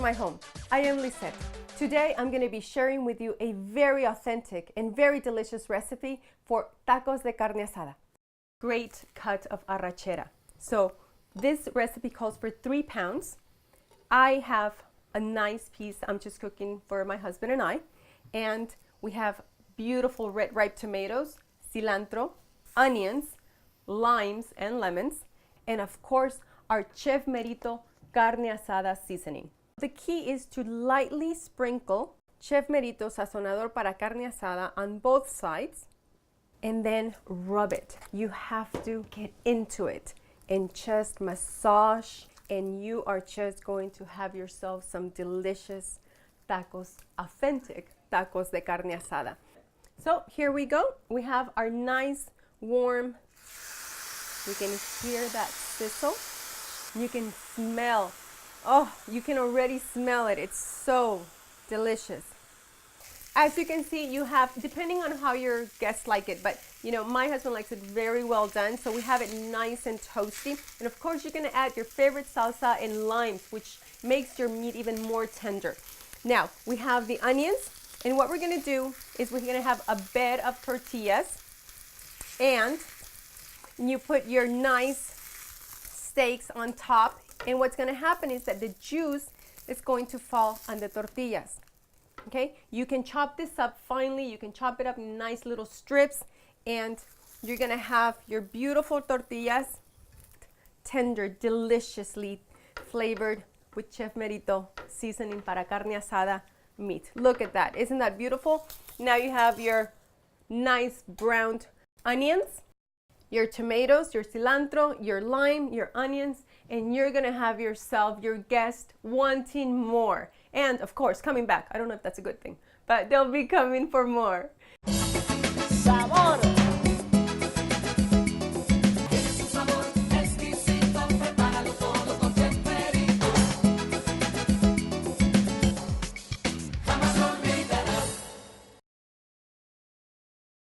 my home. I am Lisette. Today I'm going to be sharing with you a very authentic and very delicious recipe for tacos de carne asada. Great cut of arrachera. So this recipe calls for 3 pounds. I have a nice piece I'm just cooking for my husband and I. And we have beautiful red ripe tomatoes, cilantro, onions, limes and lemons, and of course our Chef Merito Carne Asada seasoning. The key is to lightly sprinkle Chef Merito sazonador para carne asada on both sides and then rub it. You have to get into it and just massage, and you are just going to have yourself some delicious tacos, authentic tacos de carne asada. So here we go. We have our nice warm, you can hear that sizzle. You can smell, oh, you can already smell it. It's so delicious. As you can see, you have, depending on how your guests like it, but you know, my husband likes it very well done, so we have it nice and toasty. And of course, you're gonna add your favorite salsa and limes, which makes your meat even more tender. Now, we have the onions, and what we're gonna do is we're gonna have a bed of tortillas, and you put your nice steaks on top, and what's going to happen is that the juice is going to fall on the tortillas. Okay, you can chop this up finely, you can chop it up in nice little strips, and you're going to have your beautiful tortillas, tender, deliciously flavored with Chef Merito seasoning para carne asada meat. Look at that, isn't that beautiful? Now you have your nice browned onions, your tomatoes, your cilantro, your lime, your onions, and you're gonna have yourself, your guest, wanting more. And of course, coming back. I don't know if that's a good thing, but they'll be coming for more.